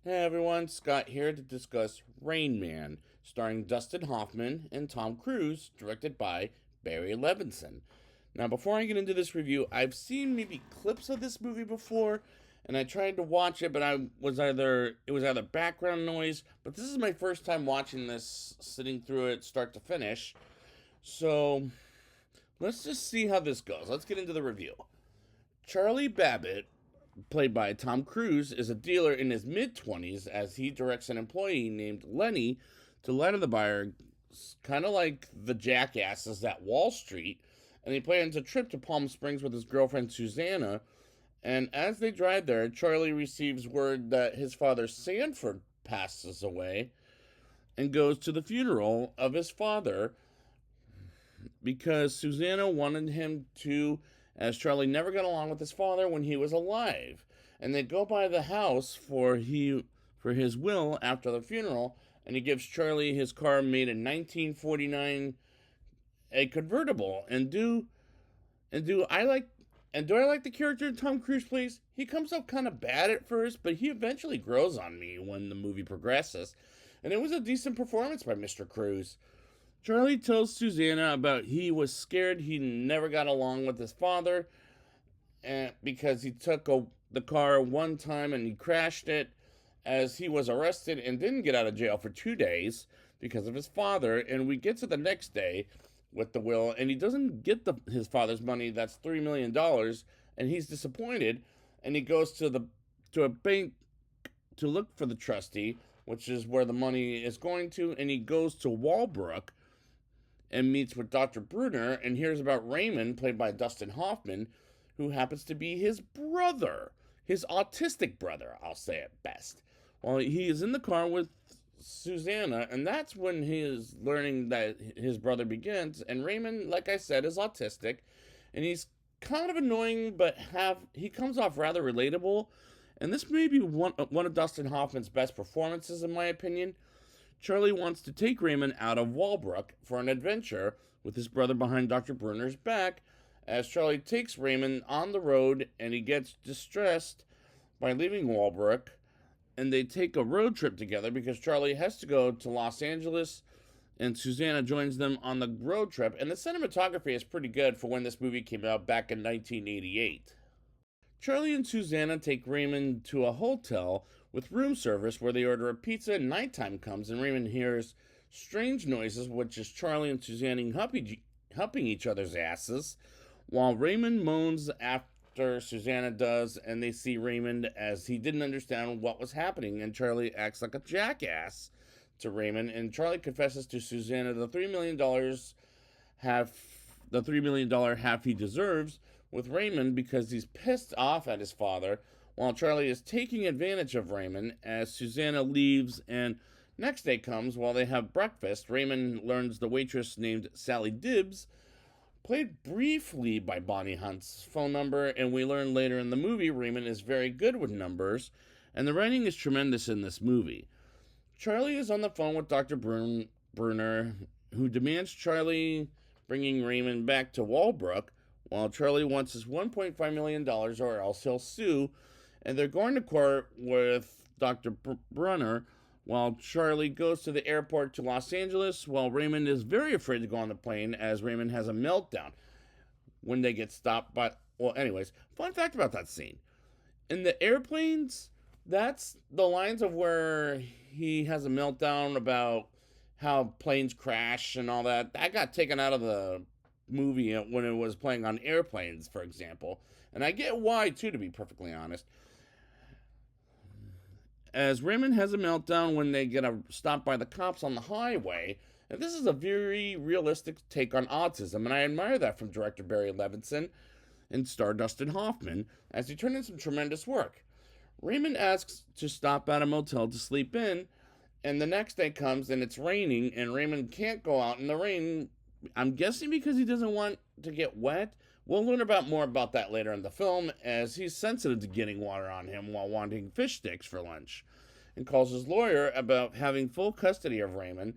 Hey everyone, Scott here to discuss Rain Man, starring Dustin Hoffman and Tom Cruise, directed by Barry Levinson. Now, before I get into this review, I've seen maybe clips of this movie before, and I tried to watch it, but it was either background noise. But this is my first time watching this, sitting through it start to finish. So let's just see how this goes. Let's get into the review. Charlie Babbitt, played by Tom Cruise, is a dealer in his mid-20s as he directs an employee named Lenny to lie to the buyer, kind of like the jackasses at Wall Street, and he plans a trip to Palm Springs with his girlfriend Susanna. And as they drive there, Charlie receives word that his father Sanford passes away and goes to the funeral of his father because Susanna wanted him to, as Charlie never got along with his father when he was alive. And they go by the house for his will after the funeral, and he gives Charlie his car made in 1949, a convertible. Do I like the character Tom Cruise plays? He comes up kind of bad at first, but he eventually grows on me when the movie progresses. And it was a decent performance by Mr. Cruise. Charlie tells Susanna about he was scared he never got along with his father because he took the car one time and he crashed it as he was arrested and didn't get out of jail for 2 days because of his father. And we get to the next day with the will, and he doesn't get his father's money. That's $3 million, and he's disappointed. And he goes to a bank to look for the trustee, which is where the money is going to, and he goes to Walbrook and meets with Dr. Brunner and hears about Raymond, played by Dustin Hoffman, who happens to be his brother, his autistic brother, I'll say it best. Well, he is in the car with Susanna, and that's when he is learning that his brother begins. And Raymond, like I said, is autistic, and he's kind of annoying, but he comes off rather relatable. And this may be one of Dustin Hoffman's best performances, in my opinion. Charlie wants to take Raymond out of Walbrook for an adventure with his brother behind Dr. Brunner's back, as Charlie takes Raymond on the road and he gets distressed by leaving Walbrook, and they take a road trip together because Charlie has to go to Los Angeles and Susanna joins them on the road trip. And the cinematography is pretty good for when this movie came out back in 1988. Charlie and Susanna take Raymond to a hotel with room service where they order a pizza, and nighttime comes and Raymond hears strange noises, which is Charlie and Susanna humping each other's asses, while Raymond moans after Susanna does, and they see Raymond as he didn't understand what was happening, and Charlie acts like a jackass to Raymond, and Charlie confesses to Susanna the $3 million half he deserves with Raymond because he's pissed off at his father, while Charlie is taking advantage of Raymond as Susanna leaves. And next day comes while they have breakfast. Raymond learns the waitress named Sally Dibbs, played briefly by Bonnie Hunt's phone number, and we learn later in the movie Raymond is very good with numbers, and the writing is tremendous in this movie. Charlie is on the phone with Dr. Brunner, who demands Charlie bringing Raymond back to Walbrook, while Charlie wants his $1.5 million or else he'll sue, and they're going to court with Dr. Brunner while Charlie goes to the airport to Los Angeles, while Raymond is very afraid to go on the plane as Raymond has a meltdown when they get stopped by... Well, anyways, fun fact about that scene. In the airplanes, that's the lines of where he has a meltdown about how planes crash and all that. That got taken out of the movie when it was playing on airplanes, for example. And I get why, too, to be perfectly honest. As Raymond has a meltdown when they get stopped by the cops on the highway. And this is a very realistic take on autism, and I admire that from director Barry Levinson and star Dustin Hoffman, as he turned in some tremendous work. Raymond asks to stop at a motel to sleep in, and the next day comes and it's raining, and Raymond can't go out in the rain. I'm guessing because he doesn't want to get wet. We'll learn more about that later in the film, as he's sensitive to getting water on him while wanting fish sticks for lunch, and calls his lawyer about having full custody of Raymond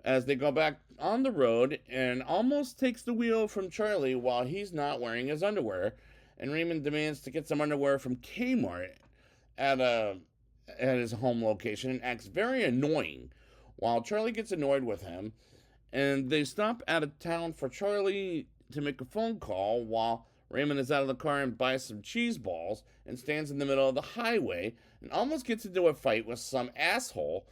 as they go back on the road, and almost takes the wheel from Charlie while he's not wearing his underwear. And Raymond demands to get some underwear from Kmart at a at his home location and acts very annoying, while Charlie gets annoyed with him. And they stop out of town for Charlie to make a phone call while Raymond is out of the car and buys some cheese balls and stands in the middle of the highway and almost gets into a fight with some asshole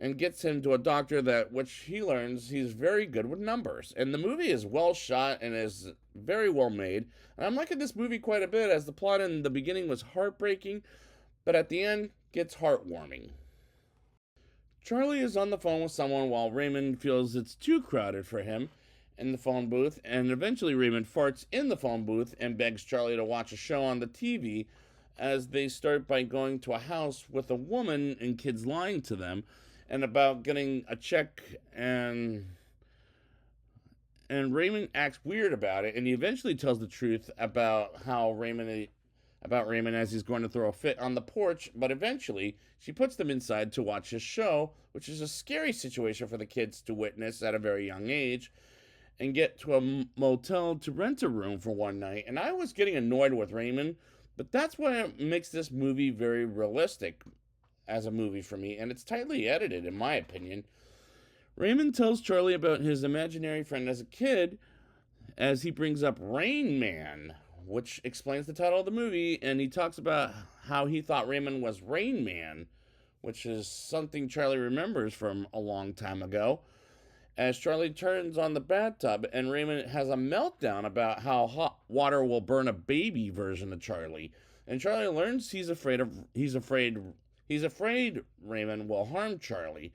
and gets him to a doctor that which he learns he's very good with numbers. And the movie is well shot and is very well made. And I'm liking this movie quite a bit, as the plot in the beginning was heartbreaking, but at the end gets heartwarming. Charlie is on the phone with someone while Raymond feels it's too crowded for him in the phone booth, and eventually Raymond farts in the phone booth and begs Charlie to watch a show on the TV, as they start by going to a house with a woman and kids lying to them and about getting a check, and Raymond acts weird about it, and he eventually tells the truth about Raymond as he's going to throw a fit on the porch, but eventually she puts them inside to watch his show, which is a scary situation for the kids to witness at a very young age, and get to a motel to rent a room for one night. And I was getting annoyed with Raymond, but that's what makes this movie very realistic as a movie for me, and it's tightly edited, in my opinion. Raymond tells Charlie about his imaginary friend as a kid, as he brings up Rain Man, which explains the title of the movie, and he talks about how he thought Raymond was Rain Man, which is something Charlie remembers from a long time ago. As Charlie turns on the bathtub, and Raymond has a meltdown about how hot water will burn a baby version of Charlie. And Charlie learns he's afraid Raymond will harm Charlie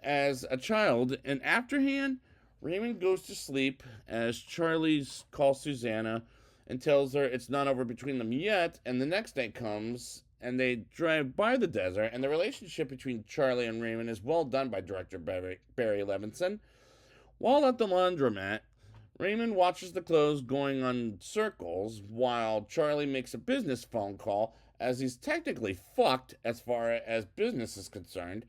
as a child. And afterhand, Raymond goes to sleep as Charlie calls Susanna and tells her it's not over between them yet. And the next day comes, and they drive by the desert, and the relationship between Charlie and Raymond is well done by director Barry Levinson. While at the laundromat, Raymond watches the clothes going on circles while Charlie makes a business phone call, as he's technically fucked as far as business is concerned.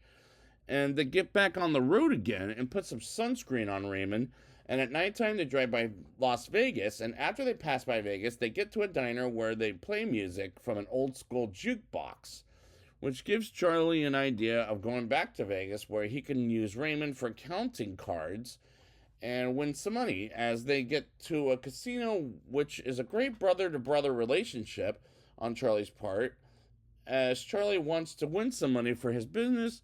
And they get back on the road again and put some sunscreen on Raymond. And at nighttime, they drive by Las Vegas. And after they pass by Vegas, they get to a diner where they play music from an old school jukebox, which gives Charlie an idea of going back to Vegas, where he can use Raymond for counting cards and win some money, as they get to a casino, which is a great brother to brother relationship on Charlie's part, as Charlie wants to win some money for his business,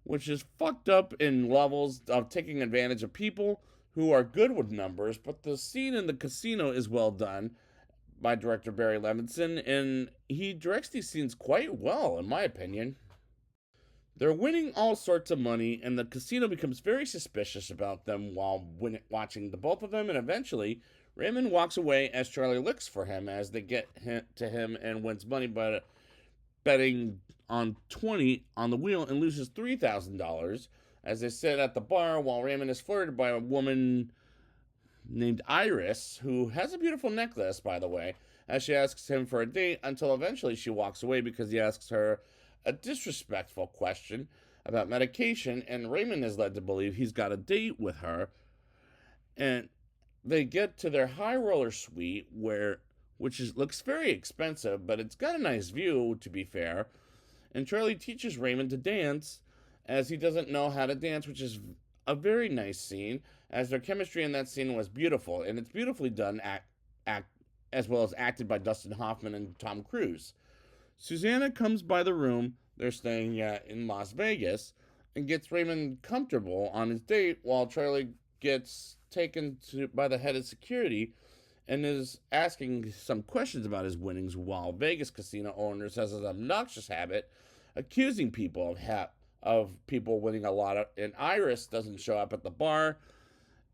which is fucked up in levels of taking advantage of people who are good with numbers. But the scene in the casino is well done by director Barry Levinson, and he directs these scenes quite well, in my opinion. They're winning all sorts of money, and the casino becomes very suspicious about them while watching the both of them, and eventually Raymond walks away as Charlie looks for him as they get to him and wins money by betting on 20 on the wheel and loses $3,000 as they sit at the bar while Raymond is flirted by a woman named Iris, who has a beautiful necklace, by the way, as she asks him for a date, until eventually she walks away because he asks her a disrespectful question about medication, and Raymond is led to believe he's got a date with her. And they get to their high roller suite, looks very expensive, but it's got a nice view, to be fair. And Charlie teaches Raymond to dance, as he doesn't know how to dance, which is a very nice scene, as their chemistry in that scene was beautiful, and it's beautifully done, as well as acted by Dustin Hoffman and Tom Cruise. Susanna comes by the room they're staying at in Las Vegas and gets Raymond comfortable on his date, while Charlie gets taken by the head of security and is asking some questions about his winnings, while Vegas casino owners has an obnoxious habit accusing people of people winning a lot. And Iris doesn't show up at the bar,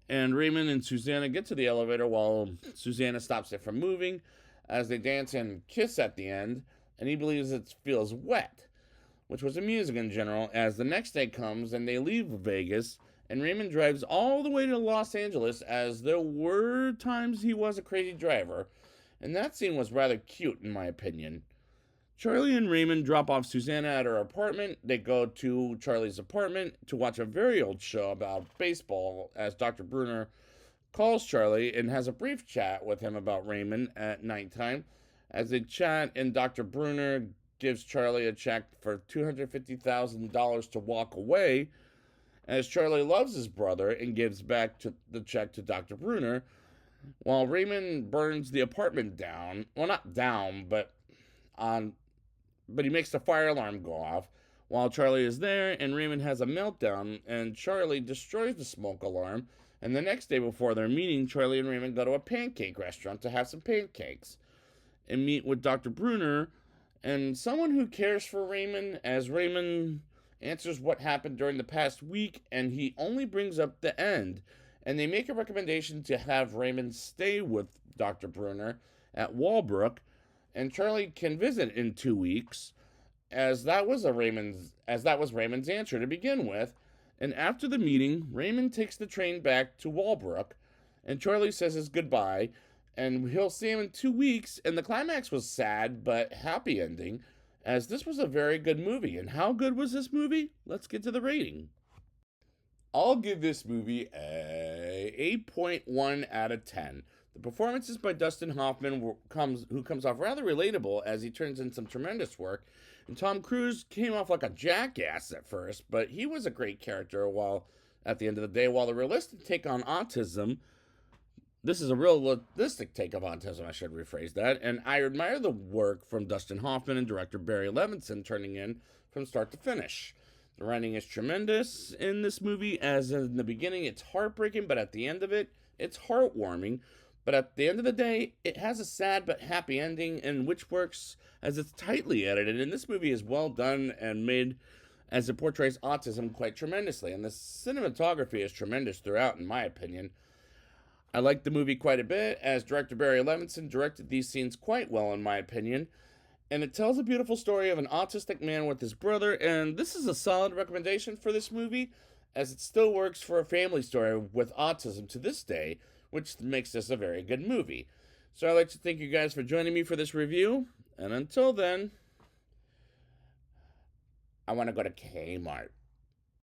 and Raymond and Susanna get to the elevator while Susanna stops it from moving, as they dance and kiss at the end, and he believes it feels wet, which was amusing in general. As the next day comes and they leave Vegas, and Raymond drives all the way to Los Angeles, as there were times he was a crazy driver, and that scene was rather cute in my opinion. Charlie and Raymond drop off Susanna at her apartment. They go to Charlie's apartment to watch a very old show about baseball, as Dr. Bruner calls Charlie and has a brief chat with him about Raymond at nighttime. As they chat, and Dr. Bruner gives Charlie a check for $250,000 to walk away, as Charlie loves his brother and gives back the check to Dr. Bruner, while Raymond burns the apartment down. Well, not down, on but he makes the fire alarm go off while Charlie is there, and Raymond has a meltdown, and Charlie destroys the smoke alarm. And the next day before their meeting, Charlie and Raymond go to a pancake restaurant to have some pancakes and meet with Dr. Bruner and someone who cares for Raymond, as Raymond answers what happened during the past week, and he only brings up the end. And they make a recommendation to have Raymond stay with Dr. Bruner at Walbrook, and Charlie can visit in 2 weeks, as that was Raymond's answer to begin with. And after the meeting, Raymond takes the train back to Walbrook, and Charlie says his goodbye, and he'll see him in 2 weeks. And the climax was sad but happy ending, as this was a very good movie. And how good was this movie? Let's get to the rating. I'll give this movie a 8.1 out of 10. The performances by Dustin Hoffman, who comes off rather relatable as he turns in some tremendous work. And Tom Cruise came off like a jackass at first, but he was a great character at the end of the day. While the realistic take on autism, this is a realistic take of autism, I should rephrase that. And I admire the work from Dustin Hoffman and director Barry Levinson turning in from start to finish. The writing is tremendous in this movie, as in the beginning it's heartbreaking, but at the end of it, it's heartwarming. But at the end of the day, it has a sad but happy ending, and which works as it's tightly edited. And this movie is well done and made as it portrays autism quite tremendously. And the cinematography is tremendous throughout, in my opinion. I like the movie quite a bit, as director Barry Levinson directed these scenes quite well, in my opinion. And it tells a beautiful story of an autistic man with his brother, and this is a solid recommendation for this movie, as it still works for a family story with autism to this day, which makes this a very good movie. So I'd like to thank you guys for joining me for this review, and until then, I want to go to Kmart.